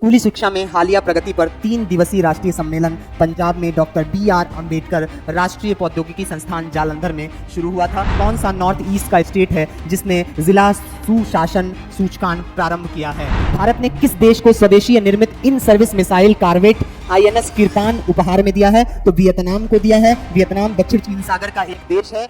स्कूली शिक्षा में हालिया प्रगति पर 3 दिवसीय राष्ट्रीय सम्मेलन पंजाब में डॉक्टर बी.आर. अम्बेडकर राष्ट्रीय प्रौद्योगिकी संस्थान जालंधर में शुरू हुआ था। कौन सा नॉर्थ ईस्ट का स्टेट है जिसने जिला सुशासन सूचकांक प्रारंभ किया है? भारत ने किस देश को स्वदेशी निर्मित in service missile corvette INS kirpan उपहार में दिया है? तो वियतनाम को दिया है। वियतनाम दक्षिण चीन सागर का एक देश है।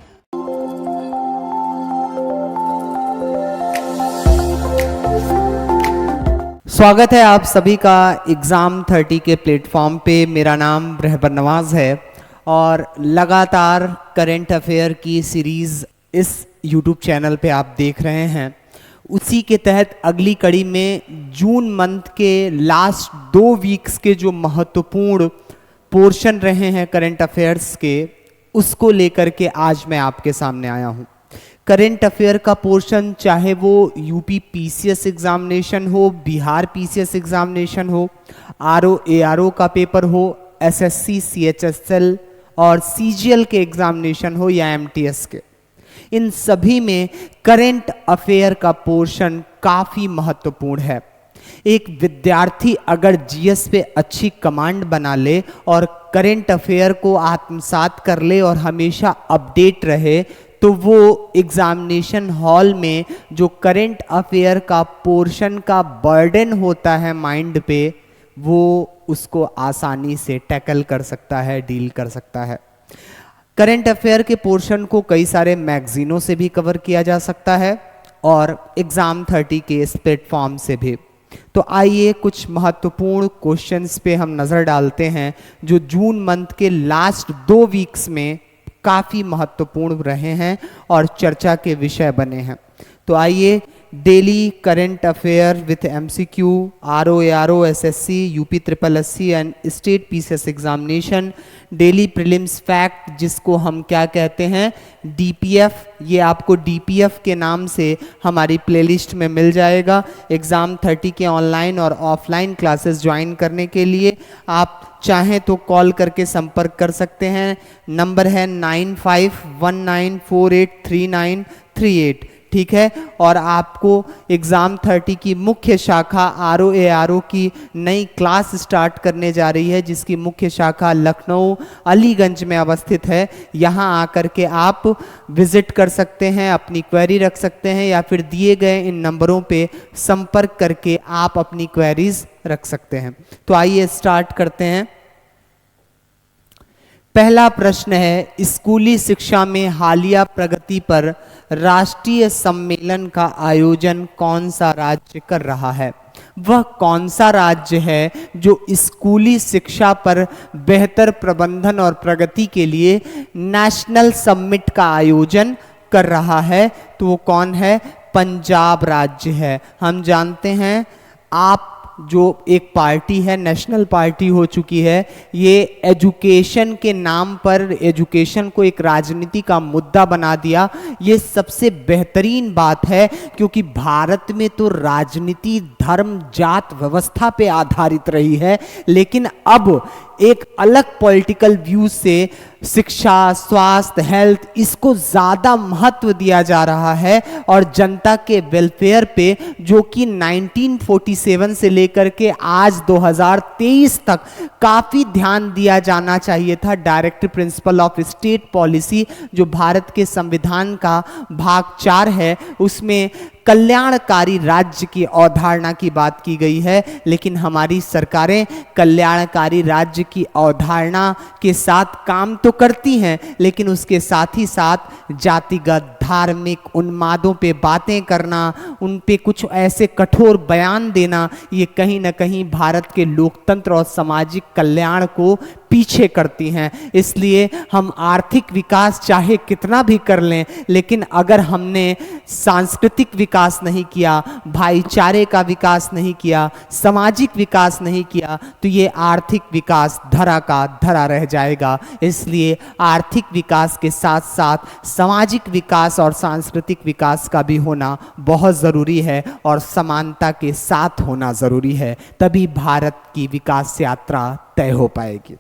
स्वागत है आप सभी का एग्ज़ाम 30 के प्लेटफॉर्म पे। मेरा नाम रहबर नवाज है और लगातार करंट अफेयर की सीरीज़ इस YouTube चैनल पे आप देख रहे हैं। उसी के तहत अगली कड़ी में जून मंथ के लास्ट 2 वीक्स के जो महत्वपूर्ण पोर्शन रहे हैं करंट अफेयर्स के, उसको लेकर के आज मैं आपके सामने आया हूँ। करंट अफेयर का पोर्शन चाहे वो यूपी PCS एग्जामिनेशन हो, बिहार PCS एग्जामिनेशन हो, RO ARO का पेपर हो, SSC CHSL और CGL के एग्जामिनेशन हो या MTS के, इन सभी में करंट अफेयर का पोर्शन काफ़ी महत्वपूर्ण है। एक विद्यार्थी अगर GS पे अच्छी कमांड बना ले और करंट अफेयर को आत्मसात कर ले और हमेशा अपडेट रहे, तो वो एग्जामिनेशन हॉल में जो करंट अफेयर का पोर्शन का बर्डन होता है माइंड पे, वो उसको आसानी से टैकल कर सकता है, डील कर सकता है। करंट अफेयर के पोर्शन को कई सारे मैगजीनों से भी कवर किया जा सकता है और एग्ज़ाम 30 के इस प्लेटफॉर्म से भी। तो आइए कुछ महत्वपूर्ण क्वेश्चंस पे हम नज़र डालते हैं जो जून मंथ के लास्ट 2 वीक्स में काफ़ी महत्वपूर्ण रहे हैं और चर्चा के विषय बने हैं। तो आइए, daily current affair with MCQ, RO ARO SSC UP SSC and state PCS examination, daily prelims fact जिसको हम क्या कहते हैं DPF, ये आपको DPF के नाम से हमारी प्लेलिस्ट में मिल जाएगा। एग्ज़ाम 30 के ऑनलाइन और ऑफलाइन क्लासेस ज्वाइन करने के लिए आप चाहें तो कॉल करके संपर्क कर सकते हैं। नंबर है 9519483938, ठीक है। और आपको एग्ज़ाम 30 की मुख्य शाखा RO ARO की नई क्लास स्टार्ट करने जा रही है, जिसकी मुख्य शाखा लखनऊ अलीगंज में अवस्थित है। यहाँ आकर के आप विज़िट कर सकते हैं, अपनी क्वेरी रख सकते हैं या फिर दिए गए इन नंबरों पे संपर्क करके आप अपनी क्वेरीज रख सकते हैं। तो आइए स्टार्ट करते हैं। पहला प्रश्न है, स्कूली शिक्षा में हालिया प्रगति पर राष्ट्रीय सम्मेलन का आयोजन कौन सा राज्य कर रहा है? वह कौन सा राज्य है जो स्कूली शिक्षा पर बेहतर प्रबंधन और प्रगति के लिए नेशनल समिट का आयोजन कर रहा है? तो वो कौन है? पंजाब राज्य है। हम जानते हैं आप जो एक पार्टी है, नेशनल पार्टी हो चुकी है, ये एजुकेशन के नाम पर एजुकेशन को एक राजनीति का मुद्दा बना दिया। ये सबसे बेहतरीन बात है क्योंकि भारत में तो राजनीति धर्म जात व्यवस्था पे आधारित रही है, लेकिन अब एक अलग पॉलिटिकल व्यू से शिक्षा, स्वास्थ्य, हेल्थ, इसको ज़्यादा महत्व दिया जा रहा है और जनता के वेलफेयर पे, जो कि 1947 से लेकर के आज 2023 तक काफ़ी ध्यान दिया जाना चाहिए था। Direct principle of state policy जो भारत के संविधान का भाग 4 है, उसमें कल्याणकारी राज्य की अवधारणा की बात की गई है। लेकिन हमारी सरकारें कल्याणकारी राज्य की अवधारणा के साथ काम तो करती हैं, लेकिन उसके साथ ही साथ जातिगत धार्मिक उन्मादों पे बातें करना, उन पे कुछ ऐसे कठोर बयान देना, ये कहीं ना कहीं भारत के लोकतंत्र और सामाजिक कल्याण को पीछे करती हैं। इसलिए हम आर्थिक विकास चाहे कितना भी कर लें, लेकिन अगर हमने सांस्कृतिक विकास नहीं किया, भाईचारे का विकास नहीं किया, सामाजिक विकास नहीं किया, तो ये आर्थिक विकास धरा का धरा रह जाएगा। इसलिए आर्थिक विकास के साथ साथ सामाजिक विकास और सांस्कृतिक विकास का भी होना बहुत ज़रूरी है और समानता के साथ होना ज़रूरी है, तभी भारत की विकास यात्रा तय हो पाएगी।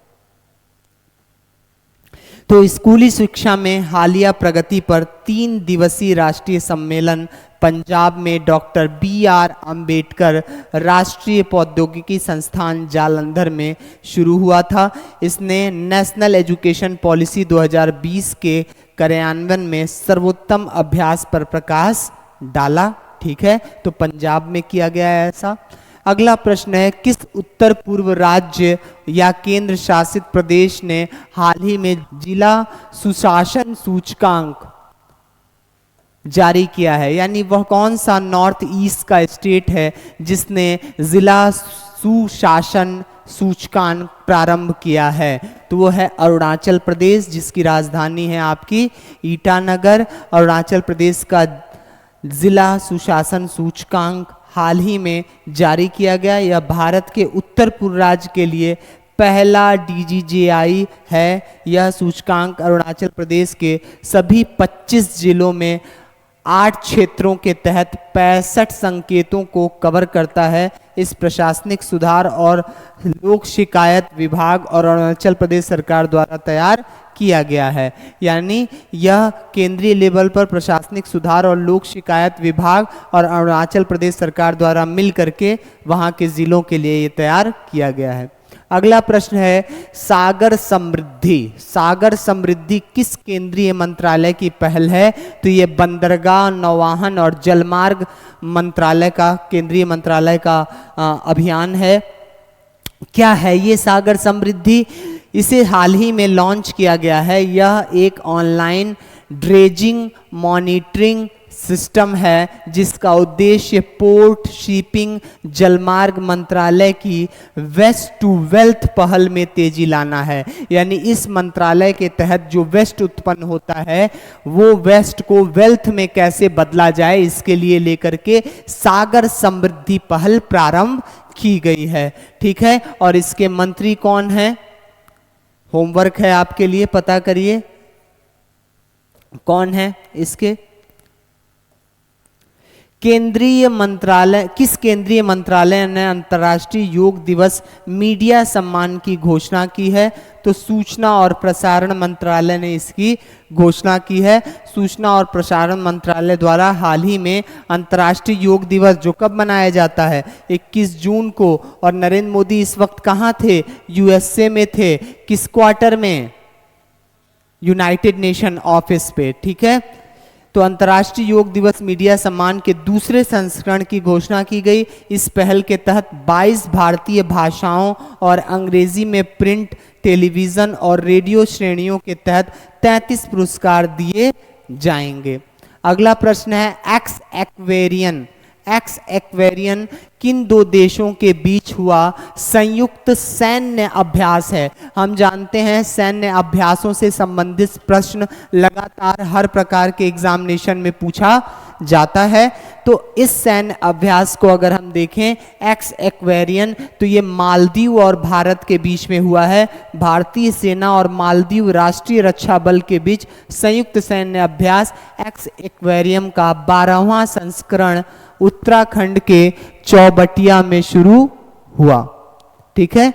तो स्कूली शिक्षा में हालिया प्रगति पर 3 दिवसीय राष्ट्रीय सम्मेलन पंजाब में डॉक्टर BR अंबेडकर राष्ट्रीय प्रौद्योगिकी संस्थान जालंधर में शुरू हुआ था। इसने नेशनल एजुकेशन पॉलिसी 2020 के कार्यान्वयन में सर्वोत्तम अभ्यास पर प्रकाश डाला। ठीक है, तो पंजाब में किया गया है ऐसा। अगला प्रश्न है, किस उत्तर पूर्व राज्य या केंद्र शासित प्रदेश ने हाल ही में जिला सुशासन सूचकांक जारी किया है? यानी वह कौन सा नॉर्थ ईस्ट का स्टेट है जिसने जिला सुशासन सूचकांक प्रारंभ किया है? तो वो है अरुणाचल प्रदेश, जिसकी राजधानी है आपकी ईटानगर। अरुणाचल प्रदेश का जिला सुशासन सूचकांक हाल ही में जारी किया गया। यह भारत के उत्तर पूर्व राज्य के लिए पहला DGJI है। यह सूचकांक अरुणाचल प्रदेश के सभी 25 जिलों में 8 क्षेत्रों के तहत 65 संकेतों को कवर करता है। इस प्रशासनिक सुधार और लोक शिकायत विभाग और अरुणाचल प्रदेश सरकार द्वारा तैयार किया गया है। यानी यह केंद्रीय लेवल पर प्रशासनिक सुधार और लोक शिकायत विभाग और अरुणाचल प्रदेश सरकार द्वारा मिल करके वहां के जिलों के लिए ये तैयार किया गया है। अगला प्रश्न है, सागर समृद्धि। सागर समृद्धि किस केंद्रीय मंत्रालय की पहल है? तो ये बंदरगाह, नौवहन और जलमार्ग मंत्रालय का, केंद्रीय मंत्रालय का अभियान है। क्या है ये सागर समृद्धि? इसे हाल ही में लॉन्च किया गया है। यह एक ऑनलाइन ड्रेजिंग मॉनिटरिंग सिस्टम है जिसका उद्देश्य पोर्ट, शिपिंग, जलमार्ग मंत्रालय की वेस्ट टू वेल्थ पहल में तेजी लाना है। यानी इस मंत्रालय के तहत जो वेस्ट उत्पन्न होता है वो वेस्ट को वेल्थ में कैसे बदला जाए, इसके लिए लेकर के सागर समृद्धि पहल प्रारंभ की गई है। ठीक है, और इसके मंत्री कौन है? होमवर्क है आपके लिए, पता करिए कौन है इसके। केंद्रीय मंत्रालय, किस केंद्रीय मंत्रालय ने अंतर्राष्ट्रीय योग दिवस मीडिया सम्मान की घोषणा की है? तो सूचना और प्रसारण मंत्रालय ने इसकी घोषणा की है। सूचना और प्रसारण मंत्रालय द्वारा हाल ही में अंतर्राष्ट्रीय योग दिवस, जो कब मनाया जाता है? 21 जून को। और नरेंद्र मोदी इस वक्त कहाँ थे? USA में थे। किस क्वार्टर में? यूनाइटेड नेशन ऑफिस पे। ठीक है, तो अंतर्राष्ट्रीय योग दिवस मीडिया सम्मान के दूसरे संस्करण की घोषणा की गई। इस पहल के तहत 22 भारतीय भाषाओं और अंग्रेजी में प्रिंट, टेलीविजन और रेडियो श्रेणियों के तहत 33 पुरस्कार दिए जाएंगे। अगला प्रश्न है, एक्स एक्वेरियन किन दो देशों के बीच हुआ संयुक्त सैन्य अभ्यास है? हम जानते हैं सैन्य अभ्यासों से संबंधित प्रश्न लगातार हर प्रकार के एग्जामिनेशन में पूछा जाता है। तो इस सैन्य अभ्यास को अगर हम देखें एक्स एक्वेरियन, तो ये मालदीव और भारत के बीच में हुआ है। भारतीय सेना और मालदीव राष्ट्रीय रक्षा बल के बीच संयुक्त सैन्य अभ्यास एक्स एक्वेरियम का 12वां संस्करण उत्तराखंड के चौबटिया में शुरू हुआ। ठीक है,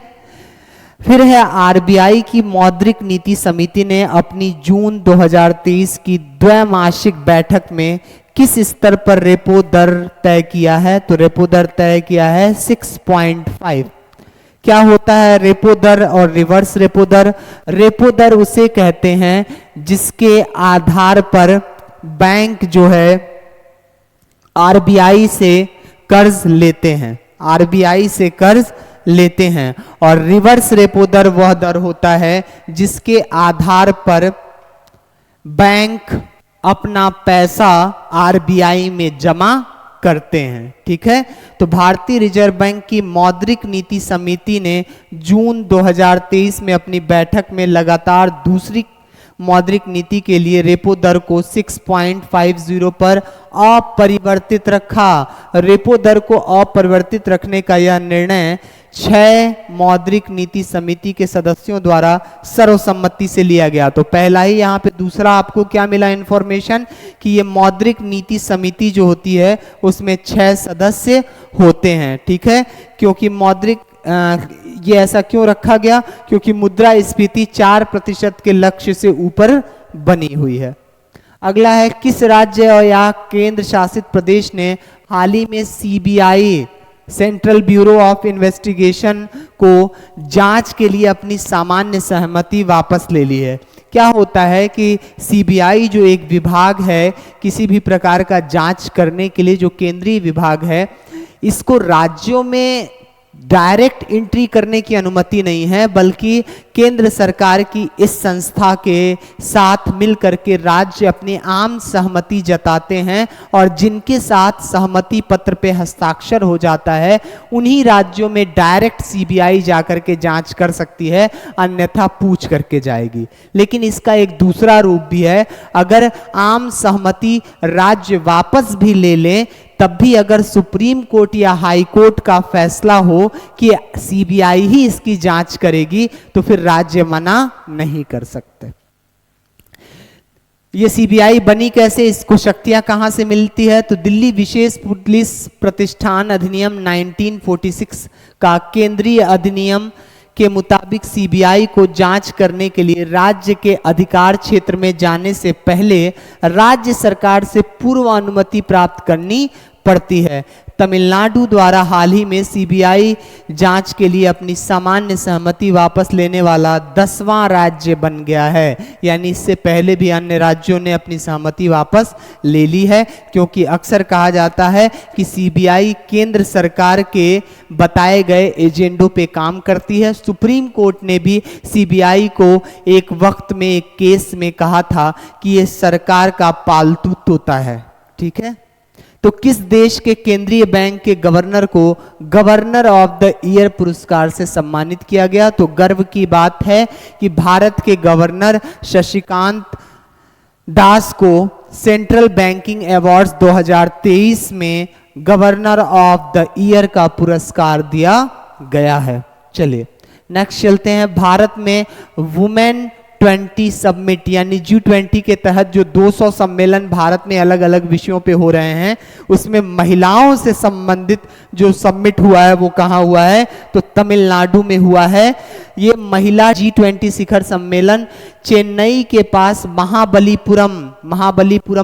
फिर है RBI की मौद्रिक नीति समिति ने अपनी जून 2023 की द्वैमासिक बैठक में किस स्तर पर रेपो दर तय किया है? तो रेपो दर तय किया है 6.5। क्या होता है रेपो दर और रिवर्स रेपो दर? रेपो दर उसे कहते हैं जिसके आधार पर बैंक जो है RBI से कर्ज लेते हैं, RBI से कर्ज लेते हैं। और रिवर्स रेपो दर वह दर होता है जिसके आधार पर बैंक अपना पैसा RBI में जमा करते हैं। ठीक है, तो भारतीय रिजर्व बैंक की मौद्रिक नीति समिति ने जून 2023 में अपनी बैठक में लगातार दूसरी मौद्रिक नीति के लिए रेपो दर को 6.50 पर अपरिवर्तित रखा। रेपो दर को अपरिवर्तित रखने का यह निर्णय 6 मौद्रिक नीति समिति के सदस्यों द्वारा सर्वसम्मति से लिया गया। तो पहला ही यहाँ पे दूसरा आपको क्या मिला इंफॉर्मेशन कि ये मौद्रिक नीति समिति जो होती है उसमें 6 सदस्य होते हैं। ठीक है, क्योंकि मौद्रिक ये ऐसा क्यों रखा गया? क्योंकि मुद्रास्फीति 4% के लक्ष्य से ऊपर बनी हुई है। अगला है, किस राज्य और या केंद्र शासित प्रदेश ने हाल ही में CBI central bureau of investigation को जांच के लिए अपनी सामान्य सहमति वापस ले ली है? क्या होता है कि सीबीआई जो एक विभाग है, किसी भी प्रकार का जांच करने के लिए जो केंद्रीय विभाग है, इसको राज्यों में डायरेक्ट एंट्री करने की अनुमति नहीं है, बल्कि केंद्र सरकार की इस संस्था के साथ मिलकर के राज्य अपनी आम सहमति जताते हैं और जिनके साथ सहमति पत्र पे हस्ताक्षर हो जाता है उन्हीं राज्यों में डायरेक्ट सीबीआई जाकर के जांच कर सकती है, अन्यथा पूछ करके जाएगी। लेकिन इसका एक दूसरा रूप भी है, अगर आम सहमति राज्य वापस भी ले लें तब भी अगर सुप्रीम कोर्ट या हाई कोर्ट का फैसला हो कि सीबीआई ही इसकी जांच करेगी तो फिर राज्य मना नहीं कर सकते। ये सीबीआई बनी कैसे, इसको शक्तियां कहां से मिलती है? तो दिल्ली विशेष पुलिस प्रतिष्ठान अधिनियम 1946 का केंद्रीय अधिनियम के मुताबिक सीबीआई को जांच करने के लिए राज्य के अधिकार क्षेत्र में जाने से पहले राज्य सरकार से पूर्व अनुमति प्राप्त करनी पड़ती है। तमिलनाडु द्वारा हाल ही में सीबीआई जांच के लिए अपनी सामान्य सहमति वापस लेने वाला 10वां राज्य बन गया है। यानी इससे पहले भी अन्य राज्यों ने अपनी सहमति वापस ले ली है, क्योंकि अक्सर कहा जाता है कि सीबीआई केंद्र सरकार के बताए गए एजेंडों पे काम करती है। सुप्रीम कोर्ट ने भी सीबीआई को एक वक्त में एक केस में कहा था कि यह सरकार का पालतू तोता है। ठीक है, तो किस देश के केंद्रीय बैंक के गवर्नर को गवर्नर ऑफ द ईयर पुरस्कार से सम्मानित किया गया? तो गर्व की बात है कि भारत के गवर्नर शशिकांत दास को सेंट्रल बैंकिंग अवार्ड्स 2023 में गवर्नर ऑफ द ईयर का पुरस्कार दिया गया है। चलिए नेक्स्ट चलते हैं। भारत में वुमेन 20 समिट यानी G20 के तहत जो 200 सम्मेलन भारत में अलग अलग विषयों पे हो रहे हैं, उसमें महिलाओं से संबंधित जो समिट हुआ है वो कहाँ हुआ है? तो तमिलनाडु में हुआ है। ये महिला G20 शिखर सम्मेलन चेन्नई के पास महाबलीपुरम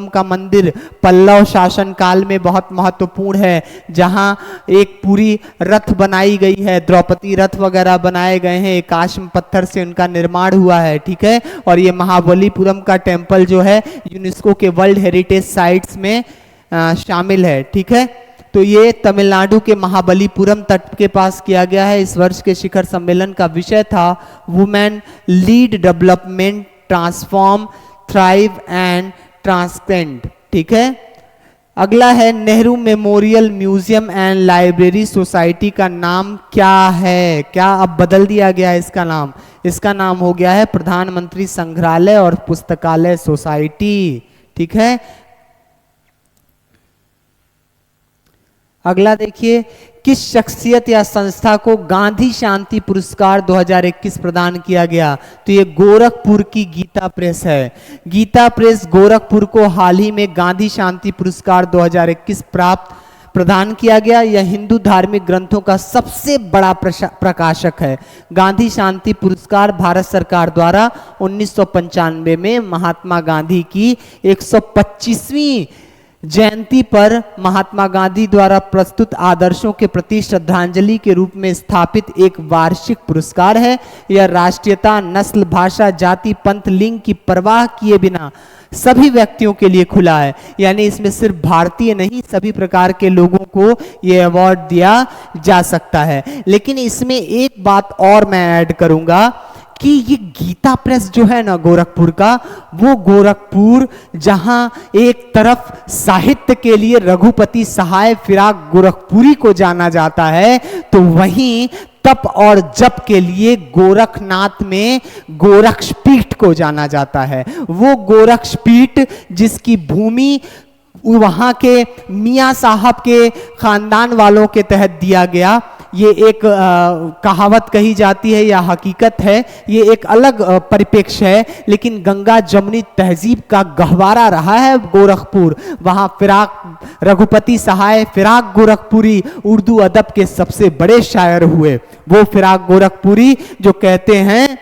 का मंदिर पल्लव शासन काल में बहुत महत्वपूर्ण है, जहां एक पूरी रथ बनाई गई है, द्रौपदी रथ वगैरह बनाए गए हैं, एकाश्म पत्थर से उनका निर्माण हुआ है। ठीक है, और ये महाबलीपुरम का टेम्पल जो है यूनेस्को के वर्ल्ड हेरिटेज साइट्स में शामिल है। ठीक है, तो ये तमिलनाडु के महाबलीपुरम तट के पास किया गया है। इस वर्ष के शिखर सम्मेलन का विषय था women lead development transform thrive and transcend. ठीक है, अगला है Nehru memorial museum and library society का नाम क्या है? क्या अब बदल दिया गया है इसका नाम? इसका नाम हो गया है प्रधानमंत्री संग्रहालय और पुस्तकालय सोसाइटी। ठीक है, अगला देखिए, किस शख्सियत या संस्था को गांधी शांति पुरस्कार 2021 प्रदान किया गया? तो ये गोरखपुर की गीता प्रेस है। गीता प्रेस गोरखपुर को हाल ही में गांधी शांति पुरस्कार 2021 प्रदान किया गया। यह हिंदू धार्मिक ग्रंथों का सबसे बड़ा प्रकाशक है। गांधी शांति पुरस्कार भारत सरकार द्वारा 1995 में महात्मा गांधी की 125वीं जयंती पर महात्मा गांधी द्वारा प्रस्तुत आदर्शों के प्रति श्रद्धांजलि के रूप में स्थापित एक वार्षिक पुरस्कार है। यह राष्ट्रीयता, नस्ल, भाषा, जाति, पंथ, लिंग की परवाह किए बिना सभी व्यक्तियों के लिए खुला है। यानी इसमें सिर्फ भारतीय नहीं, सभी प्रकार के लोगों को यह अवार्ड दिया जा सकता है। लेकिन इसमें एक बात और मैं ऐड करूंगा कि ये गीता प्रेस जो है ना गोरखपुर का, वो गोरखपुर जहां एक तरफ साहित्य के लिए रघुपति सहाय फिराक गोरखपुरी को जाना जाता है, तो वहीं तप और जप के लिए गोरखनाथ में गोरक्षपीठ को जाना जाता है। वो गोरक्षपीठ जिसकी भूमि वहां के मियां साहब के खानदान वालों के तहत दिया गया। ये एक कहावत कही जाती है या हकीकत है, ये एक अलग परिप्रेक्ष्य है, लेकिन गंगा जमुनी तहजीब का गहवारा रहा है गोरखपुर। वहाँ फिराक रघुपति सहाय फिराक गोरखपुरी उर्दू अदब के सबसे बड़े शायर हुए। वो फिराक गोरखपुरी जो कहते हैं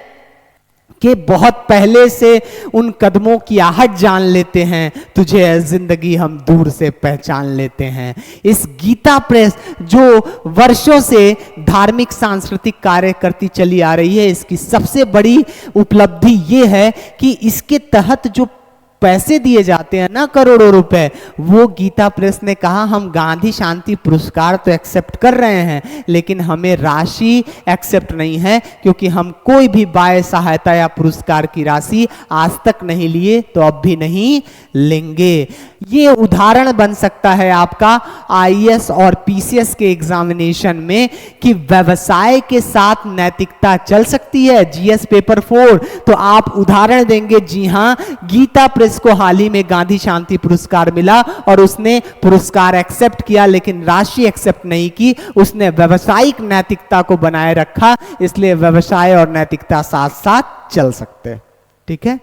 कि बहुत पहले से उन कदमों की आहट जान लेते हैं, तुझे है जिंदगी हम दूर से पहचान लेते हैं। इस गीता प्रेस जो वर्षों से धार्मिक सांस्कृतिक कार्य करती चली आ रही है, इसकी सबसे बड़ी उपलब्धि ये है कि इसके तहत जो पैसे दिए जाते हैं ना, करोड़ों रुपए, वो गीता प्रेस ने कहा हम गांधी शांति पुरस्कार तो एक्सेप्ट कर रहे हैं, लेकिन हमें राशि एक्सेप्ट नहीं है, क्योंकि हम कोई भी बाह्य सहायता या पुरस्कार की राशि आज तक नहीं लिए, तो अब भी नहीं लेंगे। ये उदाहरण बन सकता है आपका आईएएस और पीसीएस के एग्जामिनेशन में कि व्यवसाय के साथ नैतिकता चल सकती है। जीएस पेपर 4 तो आप उदाहरण देंगे, जी हां, गीता प्रेस को हाल ही में गांधी शांति पुरस्कार मिला और उसने पुरस्कार एक्सेप्ट किया, लेकिन राशि एक्सेप्ट नहीं की, उसने व्यवसायिक नैतिकता को बनाए रखा, इसलिए व्यवसाय और नैतिकता साथ साथ चल सकते हैं। ठीक है।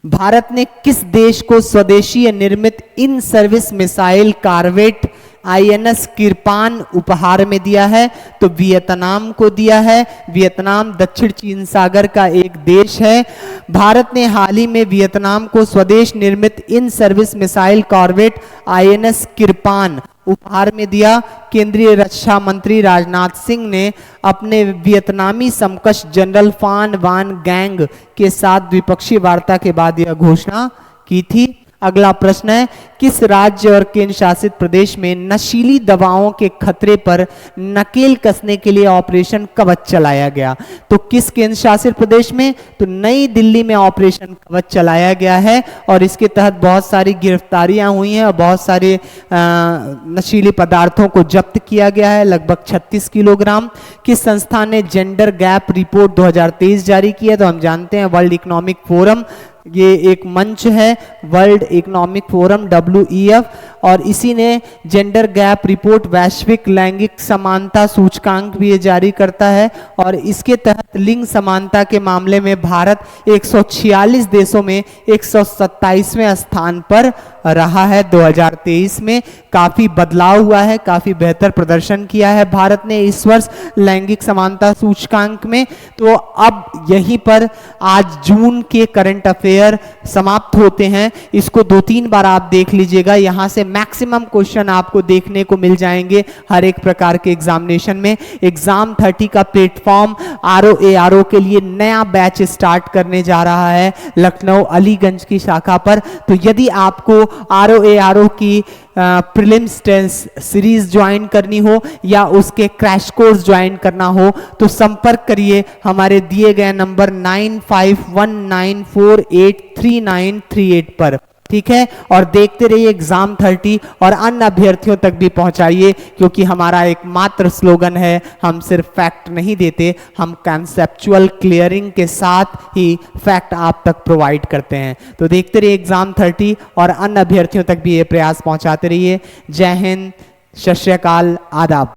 भारत ने किस देश को स्वदेशी निर्मित in service missile corvette INS kirpan उपहार में दिया है? तो वियतनाम को दिया है। वियतनाम दक्षिण चीन सागर का एक देश है। भारत ने हाल ही में वियतनाम को स्वदेश निर्मित in service missile corvette INS kirpan उपहार में दिया। केंद्रीय रक्षा मंत्री राजनाथ सिंह ने अपने वियतनामी समकक्ष जनरल फान वान गैंग के साथ द्विपक्षीय वार्ता के बाद यह घोषणा की थी। अगला प्रश्न है, किस राज्य और केंद्र शासित प्रदेश में नशीली दवाओं के खतरे पर नकेल कसने के लिए ऑपरेशन कवच चलाया गया? तो किस केंद्र शासित प्रदेश में? तो नई दिल्ली में ऑपरेशन कवच चलाया गया है और इसके तहत बहुत सारी गिरफ्तारियां हुई हैं और बहुत सारे नशीली पदार्थों को जब्त किया गया है, लगभग 36 किलोग्राम। किस संस्था ने जेंडर गैप रिपोर्ट 2023 जारी की है? तो हम जानते हैं वर्ल्ड इकोनॉमिक फोरम, ये एक मंच है, वर्ल्ड इकोनॉमिक फोरम WEF, और इसी ने जेंडर गैप रिपोर्ट वैश्विक लैंगिक समानता सूचकांक भी ये जारी करता है और इसके तहत लिंग समानता के मामले में भारत 146 देशों में 127वें स्थान पर रहा है। 2023 में काफी बदलाव हुआ है, काफी बेहतर प्रदर्शन किया है भारत ने इस वर्ष लैंगिक समानता सूचकांक में। तो अब यहीं पर आज जून के करंट अफेयर समाप्त होते हैं। इसको 2-3 बार आप देख लीजिएगा, यहां से मैक्सिमम क्वेश्चन आपको देखने को मिल जाएंगे हर एक प्रकार के एग्जामिनेशन में। एग्जाम 30 का प्लेटफॉर्म ROARO के लिए नया बैच स्टार्ट करने जा रहा है लखनऊ अलीगंज की शाखा पर। तो यदि आपको ROARO की प्रीलिम्स टेस्ट सीरीज ज्वाइन करनी हो या उसके क्रैश कोर्स ज्वाइन करना हो तो संपर्क करिए हमारे दिए गए नंबर 9519483938 पर। ठीक है, और देखते रहिए एग्जाम 30 और अन्य अभ्यर्थियों तक भी पहुंचाइए, क्योंकि हमारा एकमात्र स्लोगन है, हम सिर्फ फैक्ट नहीं देते, हम कंसेप्चुअल क्लियरिंग के साथ ही फैक्ट आप तक प्रोवाइड करते हैं। तो देखते रहिए एग्जाम 30 और अन्य अभ्यर्थियों तक भी ये प्रयास पहुंचाते रहिए। जय हिंद, सत श्री अकाल, आदाब।